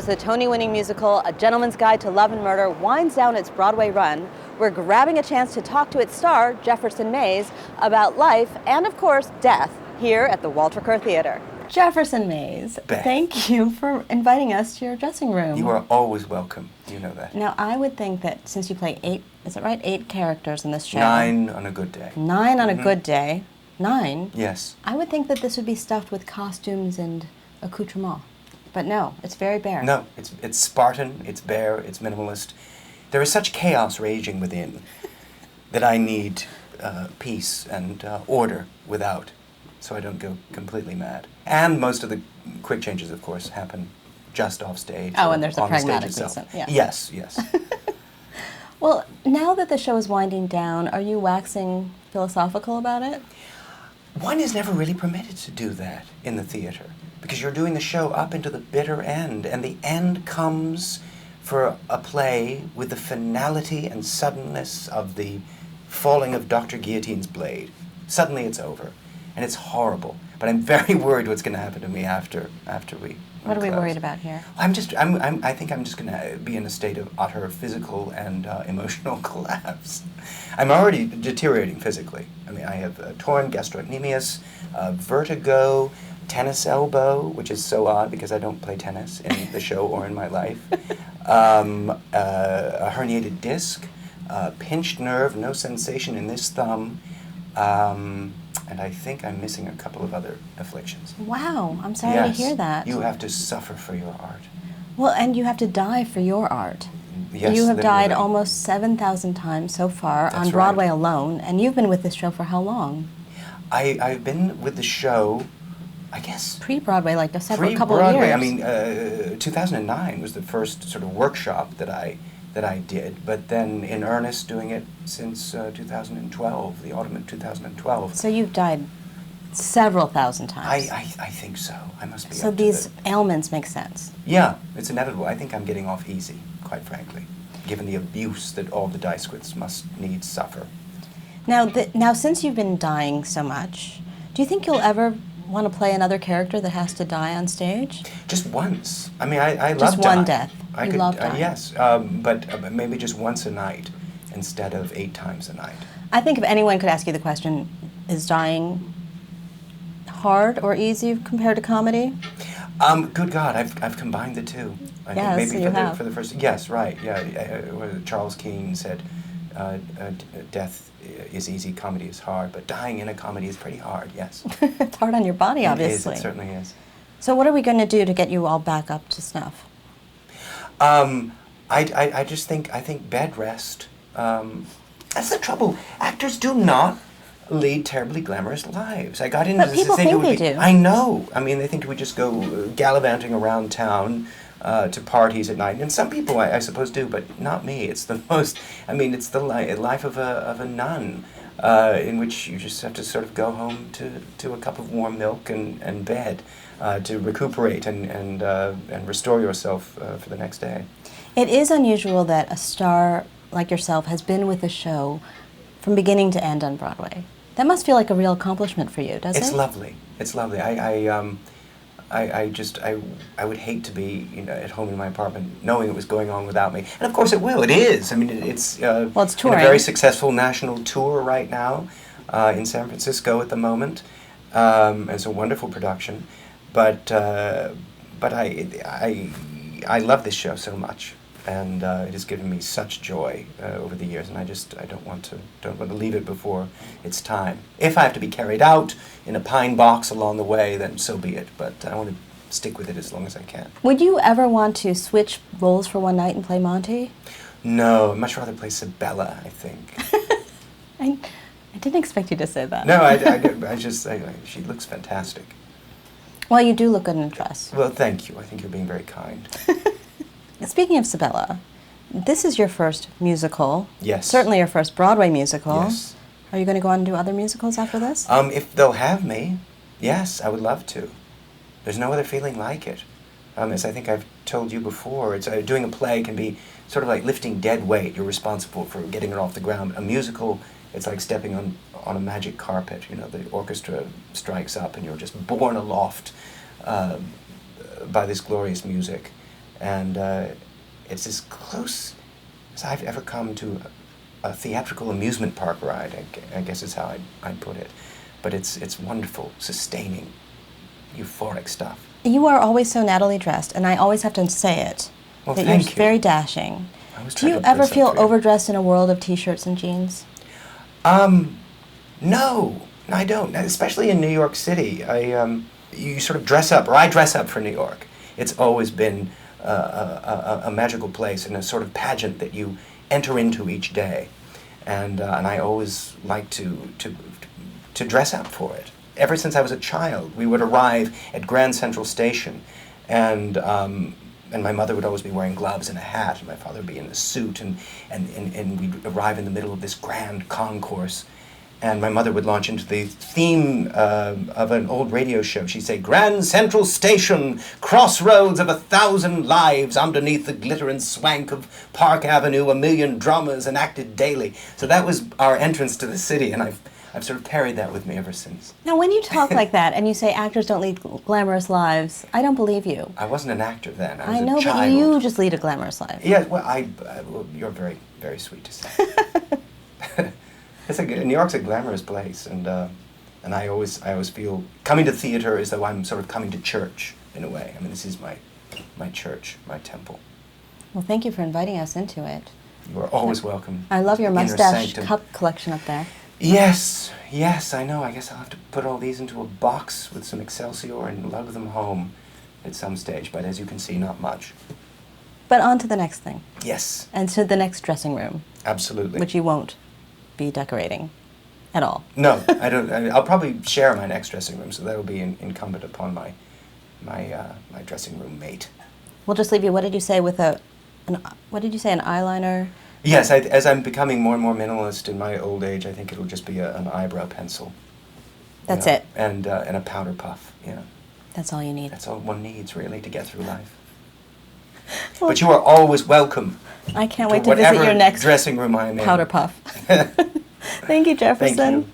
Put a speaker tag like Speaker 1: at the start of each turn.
Speaker 1: as the Tony-winning musical A Gentleman's Guide to Love and Murder winds down its Broadway run, we're grabbing a chance to talk to its star, Jefferson Mays, about life and, of course, death here at the Walter Kerr Theater. Jefferson Mays,
Speaker 2: Beth,
Speaker 1: thank you for inviting us to your dressing room.
Speaker 2: You are always welcome. You know that.
Speaker 1: Now, I would think that since you play 8, is it right, 8 characters in this show?
Speaker 2: 9 on a good day.
Speaker 1: 9 on a good day. 9?
Speaker 2: Yes.
Speaker 1: I would think that this would be stuffed with costumes and accoutrements. But no, it's very bare.
Speaker 2: No, it's Spartan, it's bare, it's minimalist. There is such chaos raging within that I need peace and order without, so I don't go completely mad. And most of the quick changes, of course, happen just off stage.
Speaker 1: Oh, and there's a
Speaker 2: on the stage
Speaker 1: pragmatic
Speaker 2: itself.
Speaker 1: reason. Yeah.
Speaker 2: Yes, yes.
Speaker 1: Well, now that the show is winding down, are you waxing philosophical about it?
Speaker 2: One is never really permitted to do that in the theater because you're doing the show up into the bitter end, and the end comes for a play with the finality and suddenness of the falling of Dr. Guillotine's blade. Suddenly it's over, and it's horrible. But I'm very worried what's going to happen to me after we.
Speaker 1: What are we
Speaker 2: close.
Speaker 1: worried about here?
Speaker 2: I think I'm just going to be in a state of utter physical and emotional collapse. I'm already deteriorating physically. I mean, I have torn gastrocnemius, vertigo, tennis elbow, which is so odd because I don't play tennis in the show or in my life, a herniated disc, pinched nerve, no sensation in this thumb, and I think I'm missing a couple of other afflictions.
Speaker 1: Wow, I'm sorry to hear that.
Speaker 2: You have to suffer for your art.
Speaker 1: Well, and you have to die for your art.
Speaker 2: Yes,
Speaker 1: you have
Speaker 2: literally.
Speaker 1: died almost 7,000 times so far
Speaker 2: That's
Speaker 1: on Broadway
Speaker 2: right.
Speaker 1: alone, and you've been with this show for how long?
Speaker 2: I've been with the show, I guess,
Speaker 1: Pre-Broadway, like a couple of
Speaker 2: pre-Broadway.
Speaker 1: years.
Speaker 2: I mean, 2009 was the first sort of workshop that I did, but then in earnest doing it since 2012, the autumn of 2012.
Speaker 1: So you've died several thousand times.
Speaker 2: I think so. I must be.
Speaker 1: So
Speaker 2: up to
Speaker 1: these
Speaker 2: the-
Speaker 1: ailments make sense.
Speaker 2: Yeah, it's inevitable. I think I'm getting off easy, quite frankly, given the abuse that all the Dysquiths must needs suffer.
Speaker 1: Now, since you've been dying so much, do you think you'll ever want to play another character that has to die on stage?
Speaker 2: Just once. I mean, I love
Speaker 1: Just one
Speaker 2: dying.
Speaker 1: death.
Speaker 2: I
Speaker 1: You
Speaker 2: could,
Speaker 1: love dying.
Speaker 2: yes, but maybe just once a night instead of 8 times a night.
Speaker 1: I think if anyone could ask you the question, is dying hard or easy compared to comedy?
Speaker 2: Good God, I've combined the two. I
Speaker 1: Yes,
Speaker 2: think maybe
Speaker 1: you
Speaker 2: for
Speaker 1: have.
Speaker 2: the first. Yes, right. Yeah, Charles Keene said, "Death is easy, comedy is hard, but dying in a comedy is pretty hard." Yes,
Speaker 1: It's hard on your body, obviously.
Speaker 2: It is. It certainly is.
Speaker 1: So what are we going to do to get you all back up to snuff?
Speaker 2: I just think bed rest. That's the trouble. Actors do not lead terribly glamorous lives. I got into
Speaker 1: But
Speaker 2: this
Speaker 1: people
Speaker 2: thinking
Speaker 1: think they do.
Speaker 2: I know. I mean, they think we just go gallivanting around town to parties at night, and some people, I suppose, do, but not me. It's the most. I mean, it's the life of a nun, in which you just have to sort of go home to a cup of warm milk and bed to recuperate and restore yourself for the next day.
Speaker 1: It is unusual that a star like yourself has been with the show from beginning to end on Broadway. That must feel like a real accomplishment for you, doesn't it?
Speaker 2: It's lovely. It's lovely. I would hate to be at home in my apartment knowing it was going on without me. And of course it will. It is. I mean, it's
Speaker 1: well, it's
Speaker 2: in a
Speaker 1: touring.
Speaker 2: very successful national tour right now in San Francisco at the moment. It's a wonderful production, but I love this show so much, and it has given me such joy over the years, and I don't want to leave it before it's time. If I have to be carried out in a pine box along the way, then so be it. But I want to stick with it as long as I can.
Speaker 1: Would you ever want to switch roles for one night and play Monty?
Speaker 2: No, I'd much rather play Sabella, I think.
Speaker 1: I didn't expect you to say that.
Speaker 2: No, she looks fantastic.
Speaker 1: Well, you do look good in a dress.
Speaker 2: Well, thank you. I think you're being very kind.
Speaker 1: Speaking of Sabella, this is your first musical.
Speaker 2: Yes.
Speaker 1: Certainly your first Broadway musical.
Speaker 2: Yes.
Speaker 1: Are you going to go on and do other musicals after this?
Speaker 2: If they'll have me, yes, I would love to. There's no other feeling like it. As I think I've told you before, it's doing a play can be sort of like lifting dead weight. You're responsible for getting it off the ground. A musical, it's like stepping on a magic carpet. The orchestra strikes up and you're just borne aloft by this glorious music. and it's as close as I've ever come to a theatrical amusement park ride. I guess is how I'd put it, but it's wonderful, sustaining, euphoric stuff.
Speaker 1: You are always so Natalie dressed, and I always have to say it.
Speaker 2: Well,
Speaker 1: that
Speaker 2: thank
Speaker 1: you're
Speaker 2: you.
Speaker 1: very dashing.
Speaker 2: I was
Speaker 1: Do
Speaker 2: trying
Speaker 1: you
Speaker 2: to
Speaker 1: ever
Speaker 2: dress up
Speaker 1: feel
Speaker 2: for you.
Speaker 1: overdressed in a world of t-shirts and jeans?
Speaker 2: No, I don't. Especially in New York City, you sort of dress up, or I dress up for New York. It's always been a magical place and a sort of pageant that you enter into each day, and I always like to dress up for it. Ever since I was a child, we would arrive at Grand Central Station, and my mother would always be wearing gloves and a hat, and my father would be in a suit, and we'd arrive in the middle of this grand concourse, and my mother would launch into the theme of an old radio show. She'd say, "Grand Central Station, crossroads of 1,000 lives, underneath the glitter and swank of Park Avenue, 1,000,000 drummers enacted daily." So that was our entrance to the city, and I've sort of carried that with me ever since.
Speaker 1: Now, when you talk like that and you say actors don't lead glamorous lives, I don't believe you.
Speaker 2: I wasn't an actor then. I was
Speaker 1: I know,
Speaker 2: a child.
Speaker 1: but you just lead a glamorous life.
Speaker 2: Yeah, well, well, you're very, very sweet to say. New York's a glamorous place, and I always feel coming to theater as though I'm sort of coming to church in a way. I mean, this is my church, my temple.
Speaker 1: Well, thank you for inviting us into it.
Speaker 2: You are always welcome.
Speaker 1: I love your
Speaker 2: Inner
Speaker 1: mustache
Speaker 2: sanctum.
Speaker 1: cup collection up there.
Speaker 2: Yes, I know. I guess I'll have to put all these into a box with some Excelsior and lug them home at some stage, but as you can see, not much.
Speaker 1: But on to the next thing.
Speaker 2: Yes,
Speaker 1: And to the next dressing room,
Speaker 2: absolutely.
Speaker 1: which you won't be decorating at all.
Speaker 2: No, I don't. I'll probably share my next dressing room, so that'll be incumbent upon my dressing room mate.
Speaker 1: We'll just leave you. What did you say with what did you say, an eyeliner?
Speaker 2: Yes, as I'm becoming more and more minimalist in my old age, I think it'll just be an eyebrow pencil.
Speaker 1: That's
Speaker 2: you know,
Speaker 1: it.
Speaker 2: And a powder puff. Yeah,
Speaker 1: That's all you need.
Speaker 2: that's all one needs really to get through life.
Speaker 1: Well,
Speaker 2: But you are always welcome.
Speaker 1: I can't
Speaker 2: to
Speaker 1: wait to visit
Speaker 2: whatever
Speaker 1: your next
Speaker 2: dressing room I'm in.
Speaker 1: powder puff. Thank you, Jefferson.
Speaker 2: Thank you.